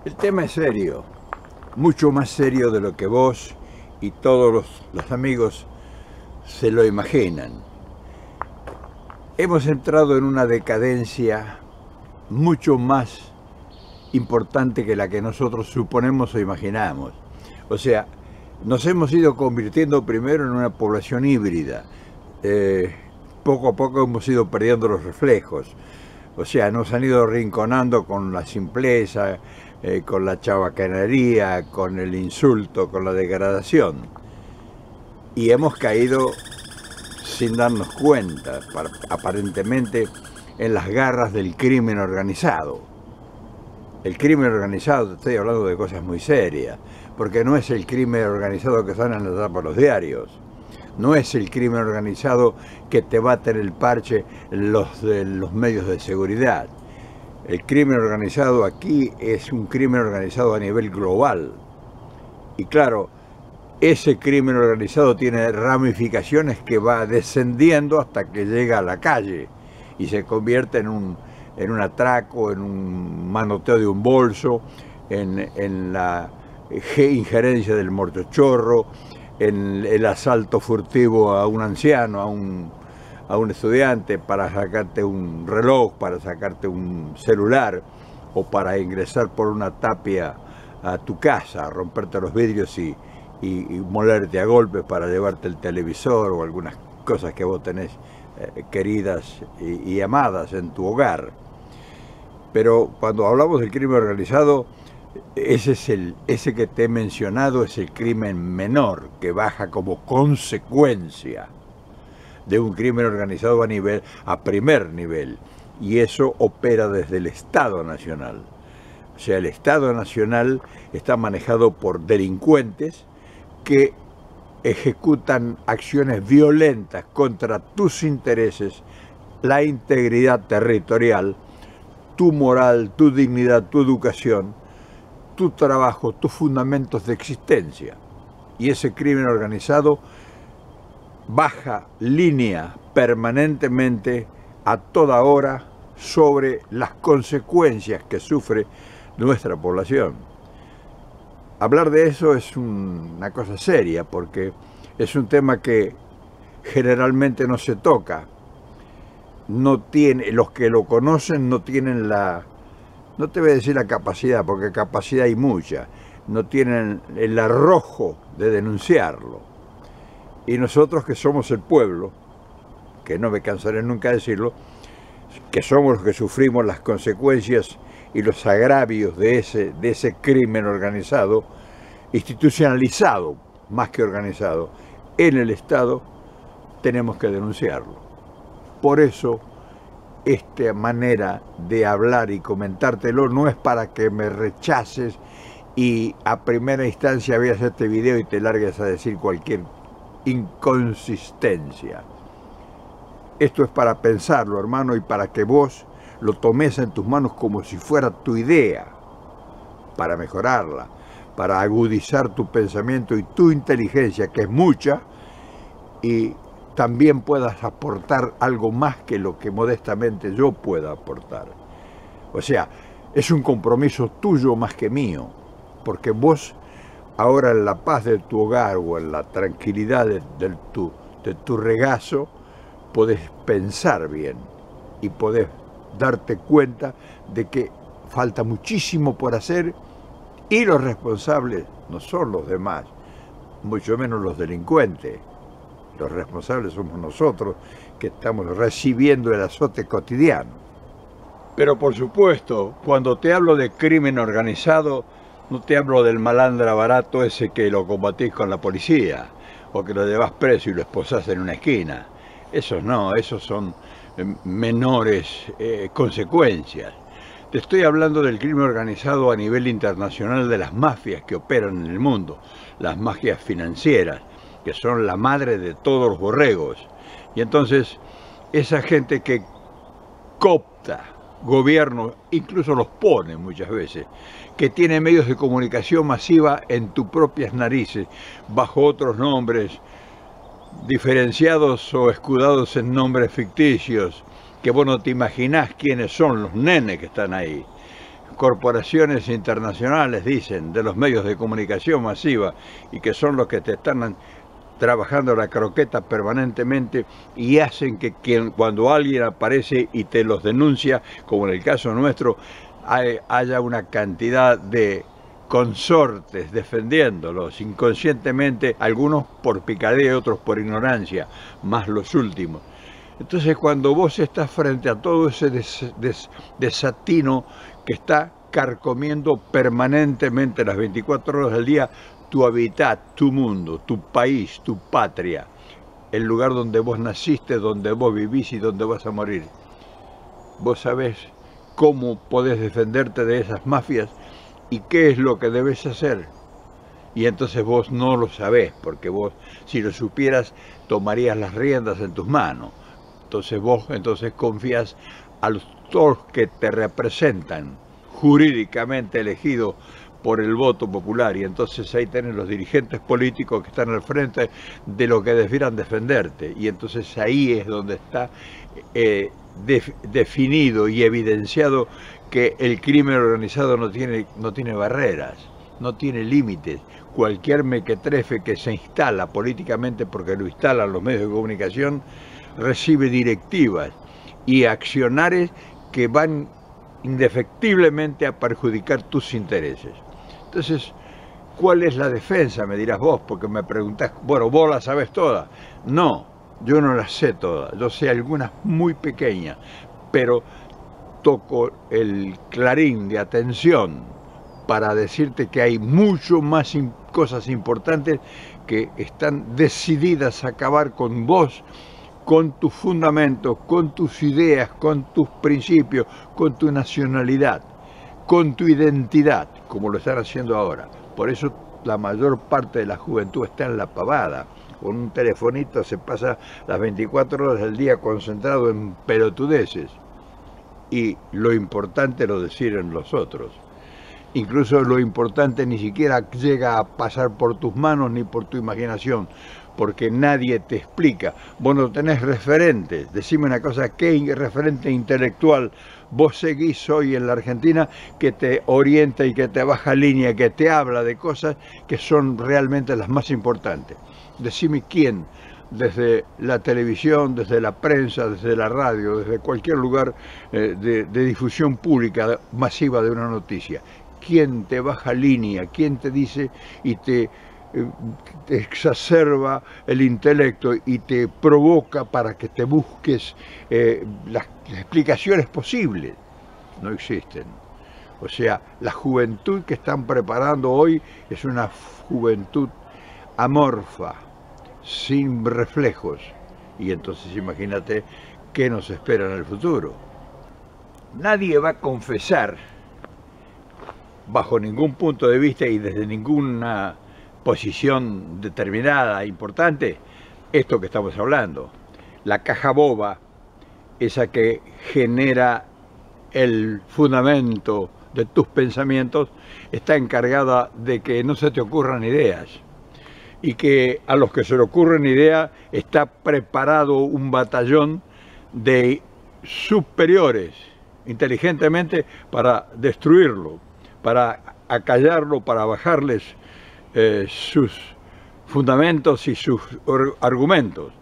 El tema es serio, mucho más serio de lo que vos y todos los amigos se lo imaginan. Hemos entrado en una decadencia mucho más importante que la que nosotros suponemos o imaginamos. O sea, nos hemos ido convirtiendo primero en una población híbrida. Poco a poco hemos ido perdiendo los reflejos. O sea, nos han ido arrinconando con la simpleza, con la chabacanería, con el insulto, con la degradación. Y hemos caído sin darnos cuenta, aparentemente, en las garras del crimen organizado. El crimen organizado, estoy hablando de cosas muy serias, porque no es el crimen organizado que sale en la tapa de los diarios. No es el crimen organizado que te baten el parche los medios de seguridad. El crimen organizado aquí es un crimen organizado a nivel global. Y claro, ese crimen organizado tiene ramificaciones que va descendiendo hasta que llega a la calle y se convierte en un atraco, en un manoteo de un bolso, en la injerencia del mortochorro, en el asalto furtivo a un anciano, a un estudiante para sacarte un reloj, para sacarte un celular o para ingresar por una tapia a tu casa, romperte los vidrios y molerte a golpes para llevarte el televisor o algunas cosas que vos tenés queridas y amadas en tu hogar. Pero cuando hablamos del crimen organizado, ese que te he mencionado es el crimen menor, que baja como consecuencia de un crimen organizado a primer nivel, y eso opera desde el Estado Nacional. O sea, el Estado Nacional está manejado por delincuentes que ejecutan acciones violentas contra tus intereses, la integridad territorial, tu moral, tu dignidad, tu educación, tu trabajo, tus fundamentos de existencia. Y ese crimen organizado baja línea permanentemente a toda hora sobre las consecuencias que sufre nuestra población. Hablar de eso es una cosa seria porque es un tema que generalmente no se toca. Los que lo conocen no tienen no te voy a decir la capacidad, porque capacidad hay mucha, no tienen el arrojo de denunciarlo. Y nosotros que somos el pueblo, que no me cansaré nunca de decirlo, que somos los que sufrimos las consecuencias y los agravios de ese crimen organizado, institucionalizado más que organizado, en el Estado, tenemos que denunciarlo. Por eso, esta manera de hablar y comentártelo no es para que me rechaces y a primera instancia veas este video y te largues a decir cualquier inconsistencia. Esto es para pensarlo, hermano, y para que vos lo tomes en tus manos como si fuera tu idea, para mejorarla, para agudizar tu pensamiento y tu inteligencia, que es mucha, y también puedas aportar algo más que lo que modestamente yo pueda aportar. O sea, es un compromiso tuyo más que mío, porque vos ahora en la paz de tu hogar o en la tranquilidad de tu regazo, podés pensar bien y podés darte cuenta de que falta muchísimo por hacer y los responsables no son los demás, mucho menos los delincuentes. Los responsables somos nosotros que estamos recibiendo el azote cotidiano. Pero por supuesto, cuando te hablo de crimen organizado, no te hablo del malandra barato ese que lo combatís con la policía o que lo llevas preso y lo esposás en una esquina. Esos no, esos son menores consecuencias. Te estoy hablando del crimen organizado a nivel internacional, de las mafias que operan en el mundo, las mafias financieras, que son la madre de todos los borregos. Y entonces, esa gente que coopta gobiernos, incluso los pone muchas veces, que tiene medios de comunicación masiva en tus propias narices, bajo otros nombres, diferenciados o escudados en nombres ficticios, que vos no te imaginás quiénes son los nenes que están ahí. corporaciones internacionales, dicen, de los medios de comunicación masiva, y que son los que te están trabajando la croqueta permanentemente y hacen que cuando alguien aparece y te los denuncia, como en el caso nuestro, haya una cantidad de consortes defendiéndolos inconscientemente, algunos por picardía y otros por ignorancia, más los últimos. Entonces, cuando vos estás frente a todo ese desatino que está carcomiendo permanentemente las 24 horas del día tu hábitat, tu mundo, tu país, tu patria, el lugar donde vos naciste, donde vos vivís y donde vas a morir, vos sabés cómo podés defenderte de esas mafias y qué es lo que debes hacer. Y entonces vos no lo sabés, porque vos, si lo supieras, tomarías las riendas en tus manos. Entonces vos confías a todos que te representan, jurídicamente elegidos por el voto popular, y entonces ahí tenés los dirigentes políticos que están al frente de lo que debieran defenderte, y entonces ahí es donde está definido y evidenciado que el crimen organizado no tiene barreras, no tiene límites. Cualquier mequetrefe que se instala políticamente, porque lo instalan los medios de comunicación, recibe directivas y accionarios que van indefectiblemente a perjudicar tus intereses. Entonces, ¿cuál es la defensa? Me dirás vos, porque me preguntás, bueno, vos la sabés todas. No, yo no las sé todas, yo sé algunas muy pequeñas, pero toco el clarín de atención para decirte que hay mucho más cosas importantes que están decididas a acabar con vos, con tus fundamentos, con tus ideas, con tus principios, con tu nacionalidad, con tu identidad, como lo están haciendo ahora. Por eso la mayor parte de la juventud está en la pavada. Con un telefonito se pasa las 24 horas del día concentrado en pelotudeces. Y lo importante lo deciden los otros. Incluso lo importante ni siquiera llega a pasar por tus manos ni por tu imaginación, porque nadie te explica. Vos no tenés referentes. Decime una cosa, ¿qué referente intelectual vos seguís hoy en la Argentina que te orienta y que te baja línea, que te habla de cosas que son realmente las más importantes? Decime quién, desde la televisión, desde la prensa, desde la radio, desde cualquier lugar de difusión pública masiva de una noticia. ¿Quién te baja línea? ¿Quién te dice y te exacerba el intelecto y te provoca para que te busques las explicaciones posibles? No existen. O sea, la juventud que están preparando hoy es una juventud amorfa, sin reflejos, y entonces imagínate qué nos espera en el futuro. Nadie va a confesar, bajo ningún punto de vista y desde ninguna posición determinada, importante, esto que estamos hablando. La caja boba, esa que genera el fundamento de tus pensamientos, está encargada de que no se te ocurran ideas, y que a los que se le ocurren ideas está preparado un batallón de superiores inteligentemente para destruirlo, para acallarlo, para bajarles sus fundamentos y sus argumentos.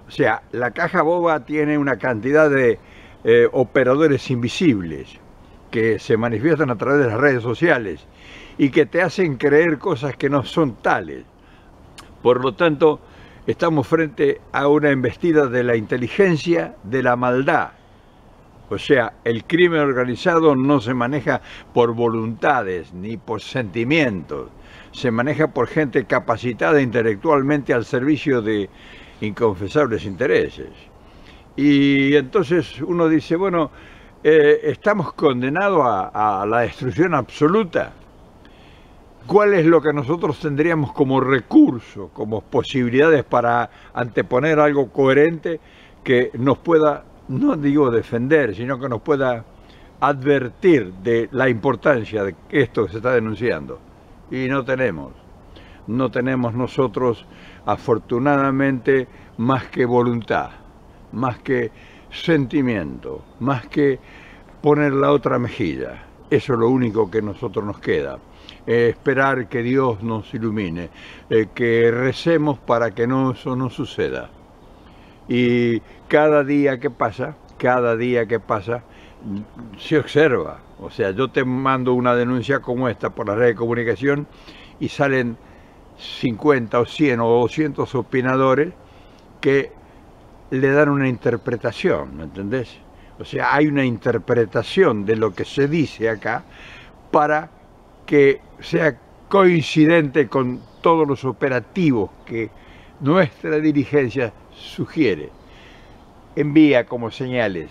O sea, la caja boba tiene una cantidad de operadores invisibles que se manifiestan a través de las redes sociales y que te hacen creer cosas que no son tales. Por lo tanto, estamos frente a una embestida de la inteligencia, de la maldad. O sea, el crimen organizado no se maneja por voluntades ni por sentimientos. Se maneja por gente capacitada intelectualmente al servicio de inconfesables intereses. Y entonces uno dice, bueno, ¿estamos condenados a la destrucción absoluta? ¿Cuál es lo que nosotros tendríamos como recurso, como posibilidades para anteponer algo coherente que nos pueda, no digo defender, sino que nos pueda advertir de la importancia de esto que se está denunciando? Y no tenemos nosotros, afortunadamente, más que voluntad, más que sentimiento, más que poner la otra mejilla. Eso es lo único que a nosotros nos queda. Esperar que Dios nos ilumine, que recemos para que eso no suceda. Y cada día que pasa, se observa. O sea, yo te mando una denuncia como esta por la red de comunicación y salen 50 o 100 o 200 opinadores que le dan una interpretación, ¿me entendés? O sea, hay una interpretación de lo que se dice acá para que sea coincidente con todos los operativos que nuestra dirigencia sugiere. Envía como señales.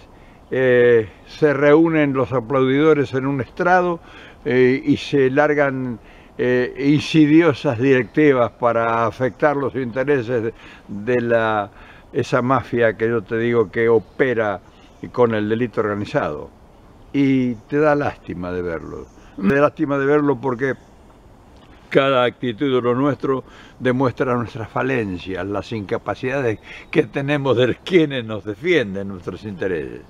Se reúnen los aplaudidores en un estrado y se largan insidiosas directivas para afectar los intereses de esa mafia que yo te digo que opera con el delito organizado. Y te da lástima de verlo. Me da lástima de verlo porque cada actitud de lo nuestro demuestra nuestras falencias, las incapacidades que tenemos de quienes nos defienden nuestros intereses.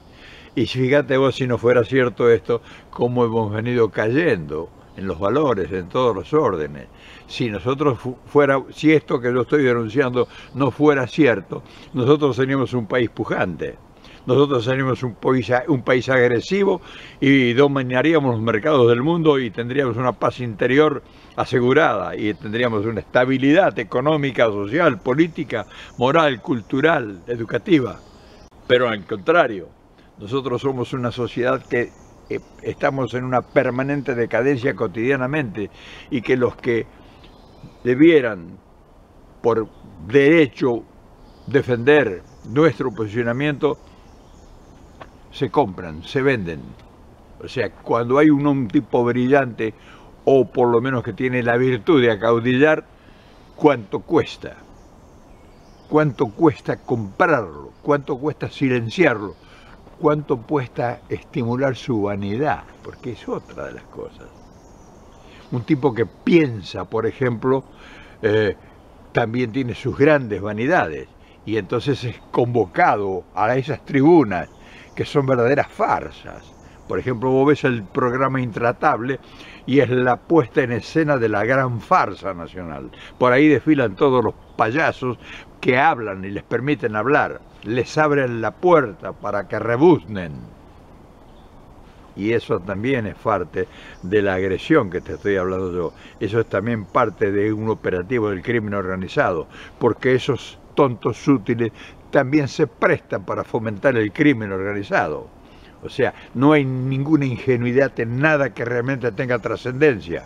Y fíjate vos, si no fuera cierto esto, cómo hemos venido cayendo en los valores, en todos los órdenes. Si si esto que yo estoy denunciando no fuera cierto, nosotros seríamos un país pujante. Nosotros seríamos un país agresivo y dominaríamos los mercados del mundo y tendríamos una paz interior asegurada y tendríamos una estabilidad económica, social, política, moral, cultural, educativa. Pero al contrario, nosotros somos una sociedad que estamos en una permanente decadencia cotidianamente y que los que debieran por derecho defender nuestro posicionamiento se compran, se venden. O sea, cuando hay un tipo brillante o por lo menos que tiene la virtud de acaudillar, ¿cuánto cuesta? ¿Cuánto cuesta comprarlo? ¿Cuánto cuesta silenciarlo? ¿Cuánto cuesta estimular su vanidad? Porque es otra de las cosas. Un tipo que piensa, por ejemplo, también tiene sus grandes vanidades y entonces es convocado a esas tribunas que son verdaderas farsas. Por ejemplo, vos ves el programa Intratable y es la puesta en escena de la gran farsa nacional. Por ahí desfilan todos los payasos que hablan y les permiten hablar, les abren la puerta para que rebuznen. Y eso también es parte de la agresión que te estoy hablando yo. Eso es también parte de un operativo del crimen organizado, porque esos tontos útiles también se prestan para fomentar el crimen organizado. O sea, no hay ninguna ingenuidad en nada que realmente tenga trascendencia.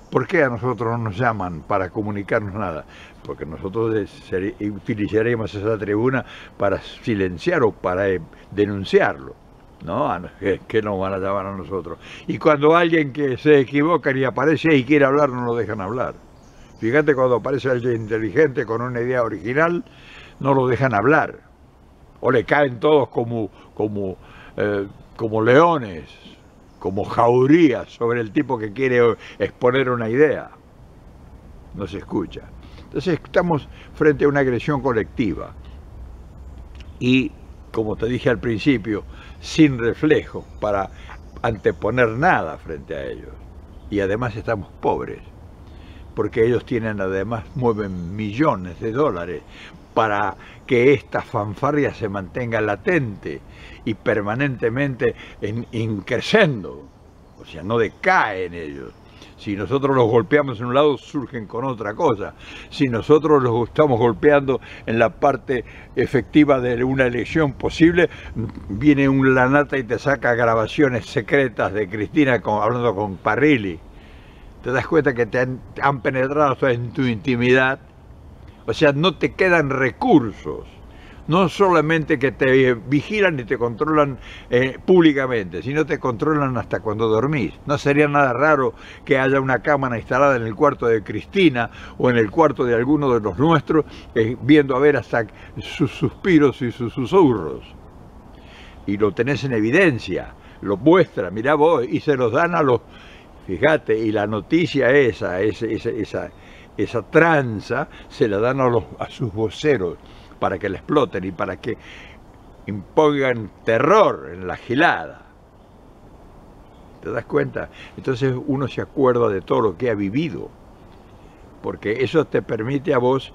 ¿Por qué a nosotros no nos llaman para comunicarnos nada? Porque nosotros utilizaríamos esa tribuna para silenciar o para denunciarlo. No, que nos van a llamar a nosotros. Y cuando alguien que se equivoca y aparece y quiere hablar, no lo dejan hablar. Fíjate, cuando aparece alguien inteligente con una idea original, no lo dejan hablar. O le caen todos como leones, como jaurías sobre el tipo que quiere exponer una idea. No se escucha. Entonces estamos frente a una agresión colectiva. Y, como te dije al principio, sin reflejo para anteponer nada frente a ellos. Y además estamos pobres, porque ellos mueven millones de dólares para que esta fanfarria se mantenga latente y permanentemente creciendo. O sea, no decaen ellos. Si nosotros los golpeamos en un lado, surgen con otra cosa. Si nosotros los estamos golpeando en la parte efectiva de una elección posible, viene un lanata y te saca grabaciones secretas de Cristina hablando con Parrilli. Te das cuenta que te han penetrado en tu intimidad. O sea, no te quedan recursos. No solamente que te vigilan y te controlan públicamente, sino te controlan hasta cuando dormís. No sería nada raro que haya una cámara instalada en el cuarto de Cristina o en el cuarto de alguno de los nuestros, viendo a ver hasta sus suspiros y sus susurros. Y lo tenés en evidencia, lo muestra, mirá vos, y se los dan a los... Fíjate, y la noticia esa tranza, se la dan a sus voceros, para que la exploten y para que impongan terror en la gilada. ¿Te das cuenta? Entonces uno se acuerda de todo lo que ha vivido, porque eso te permite a vos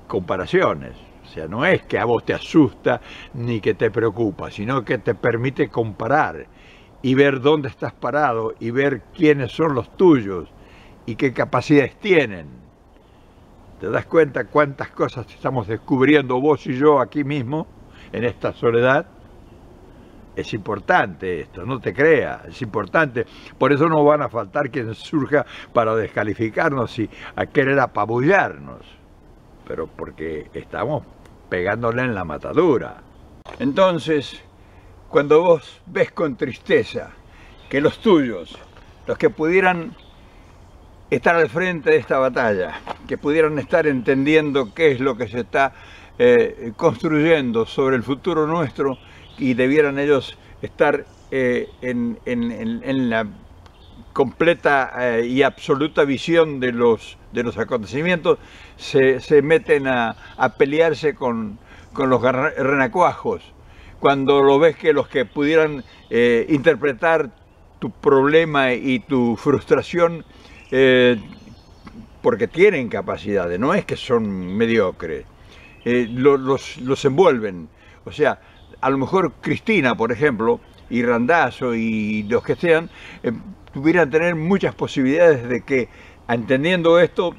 comparaciones. O sea, no es que a vos te asusta ni que te preocupa, sino que te permite comparar y ver dónde estás parado y ver quiénes son los tuyos y qué capacidades tienen. ¿Te das cuenta cuántas cosas estamos descubriendo vos y yo aquí mismo, en esta soledad? Es importante esto, no te creas, es importante. Por eso no van a faltar quien surja para descalificarnos y a querer apabullarnos. Pero porque estamos pegándole en la matadura. Entonces, cuando vos ves con tristeza que los tuyos, los que pudieran estar al frente de esta batalla, que pudieran estar entendiendo qué es lo que se está construyendo sobre el futuro nuestro, y debieran ellos estar en la completa y absoluta visión de los acontecimientos, se meten a pelearse con los renacuajos. Cuando lo ves que los que pudieran interpretar tu problema y tu frustración, porque tienen capacidades, no es que son mediocres, los envuelven. O sea, a lo mejor Cristina, por ejemplo, y Randazzo y los que sean, pudieran tener muchas posibilidades de que, entendiendo esto,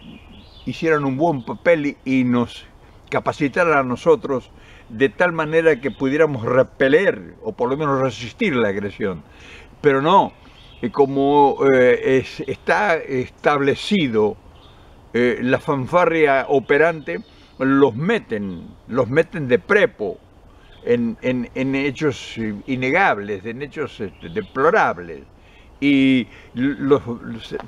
hicieran un buen papel y nos capacitaran a nosotros de tal manera que pudiéramos repeler o por lo menos resistir la agresión. Pero no, como está establecido la fanfarria operante, los meten de prepo en hechos innegables, en hechos deplorables, y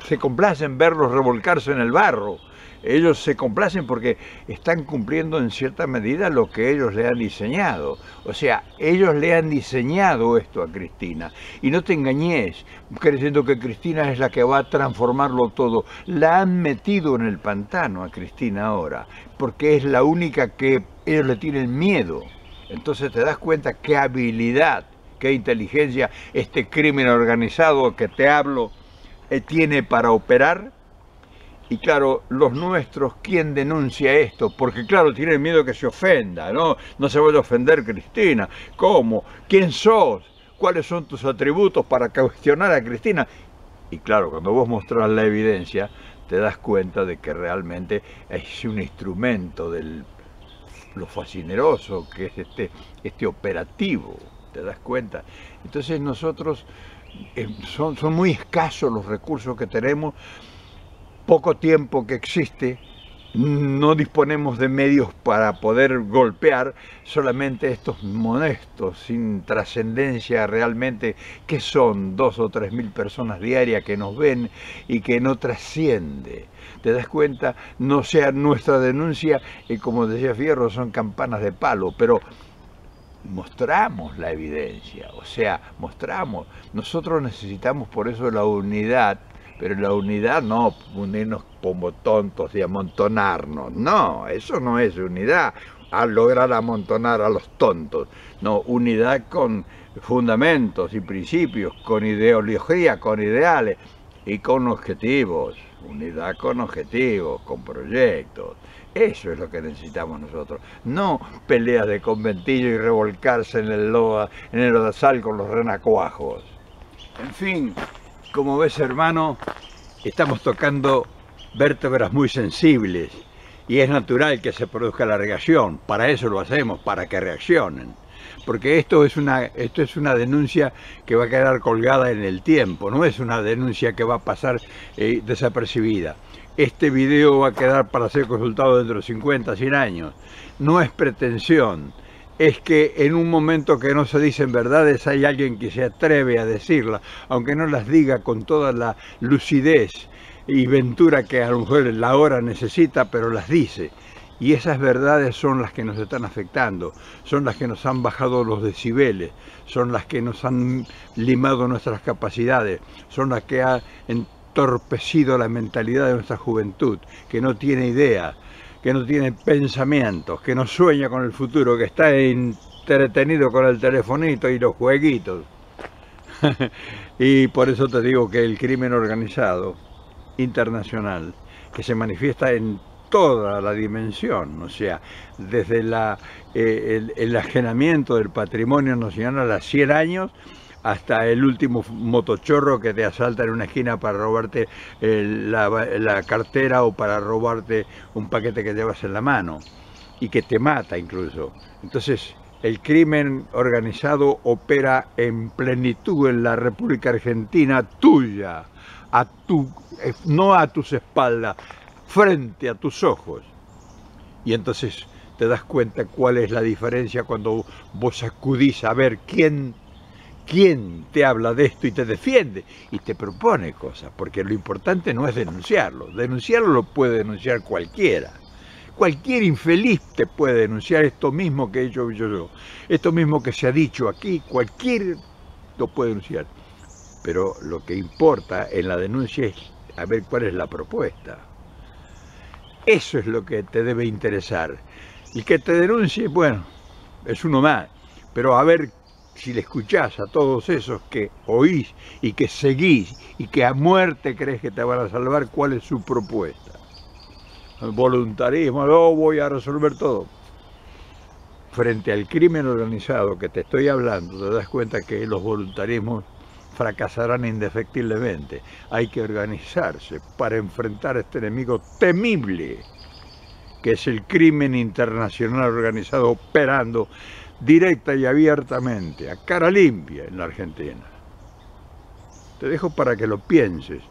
se complacen verlos revolcarse en el barro. Ellos se complacen porque están cumpliendo en cierta medida lo que ellos le han diseñado. O sea, ellos le han diseñado esto a Cristina. Y no te engañes creyendo que Cristina es la que va a transformarlo todo. La han metido en el pantano a Cristina ahora, porque es la única que ellos le tienen miedo. Entonces te das cuenta qué habilidad, qué inteligencia este crimen organizado que te hablo tiene para operar. Y claro, los nuestros, ¿quién denuncia esto? Porque claro, tienen miedo que se ofenda, ¿no? No se vaya a ofender Cristina. ¿Cómo? ¿Quién sos? ¿Cuáles son tus atributos para cuestionar a Cristina? Y claro, cuando vos mostrás la evidencia, te das cuenta de que realmente es un instrumento de lo fascineroso que es este operativo. ¿Te das cuenta? Entonces nosotros, son muy escasos los recursos que tenemos, poco tiempo que existe, no disponemos de medios para poder golpear, solamente estos modestos, sin trascendencia realmente, que son 2 o 3 mil personas diarias que nos ven y que no trasciende. ¿Te das cuenta? No sea nuestra denuncia, como decía Fierro, son campanas de palo, pero mostramos la evidencia, o sea, mostramos. Nosotros necesitamos por eso la unidad. Pero la unidad no unirnos como tontos y amontonarnos. No, eso no es unidad, a lograr amontonar a los tontos. No, unidad con fundamentos y principios, con ideología, con ideales y con objetivos. Unidad con objetivos, con proyectos. Eso es lo que necesitamos nosotros. No peleas de conventillo y revolcarse en el lodazal con los renacuajos. En fin. Como ves, hermano, estamos tocando vértebras muy sensibles y es natural que se produzca la reacción. Para eso lo hacemos, para que reaccionen. Porque esto es una denuncia que va a quedar colgada en el tiempo, no es una denuncia que va a pasar desapercibida. Este video va a quedar para ser consultado dentro de 50, 100 años. No es pretensión. Es que en un momento que no se dicen verdades hay alguien que se atreve a decirlas, aunque no las diga con toda la lucidez y ventura que a lo mejor la hora necesita, pero las dice. Y esas verdades son las que nos están afectando, son las que nos han bajado los decibeles, son las que nos han limado nuestras capacidades, son las que han entorpecido la mentalidad de nuestra juventud, que no tiene idea, que no tiene pensamientos, que no sueña con el futuro, que está entretenido con el telefonito y los jueguitos. Y por eso te digo que el crimen organizado internacional, que se manifiesta en toda la dimensión, o sea, desde el enajenamiento del patrimonio nacional a 100 años, hasta el último motochorro que te asalta en una esquina para robarte la cartera o para robarte un paquete que llevas en la mano y que te mata incluso. Entonces, el crimen organizado opera en plenitud en la República Argentina tuya, no a tus espaldas, frente a tus ojos. Y entonces te das cuenta cuál es la diferencia cuando vos acudís a ver quién te habla de esto y te defiende y te propone cosas, porque lo importante no es denunciarlo. Denunciarlo lo puede denunciar cualquiera. Cualquier infeliz te puede denunciar esto mismo que he hecho yo. Esto mismo que se ha dicho aquí, cualquier lo puede denunciar. Pero lo que importa en la denuncia es a ver cuál es la propuesta. Eso es lo que te debe interesar. Y que te denuncie, bueno, es uno más. Pero a ver si le escuchás a todos esos que oís y que seguís y que a muerte crees que te van a salvar, cuál es su propuesta. Voluntarismo, no voy a resolver todo. Frente al crimen organizado que te estoy hablando, te das cuenta que los voluntarismos fracasarán indefectiblemente. Hay que organizarse para enfrentar a este enemigo temible, que es el crimen internacional organizado operando directa y abiertamente, a cara limpia en la Argentina. Te dejo para que lo pienses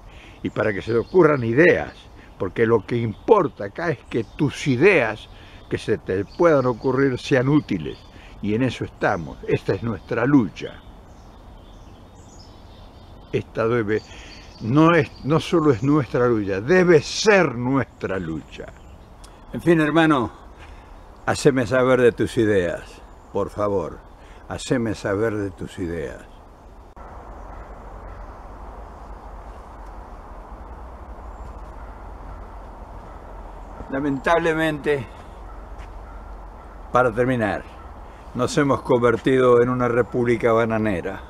y para que se te ocurran ideas, porque lo que importa acá es que tus ideas que se te puedan ocurrir sean útiles, y en eso estamos. Esta es nuestra lucha. Esta no solo es nuestra lucha, debe ser nuestra lucha. En fin, hermano, haceme saber de tus ideas, por favor, haceme saber de tus ideas. Lamentablemente, para terminar, nos hemos convertido en una república bananera,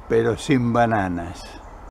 pero sin bananas.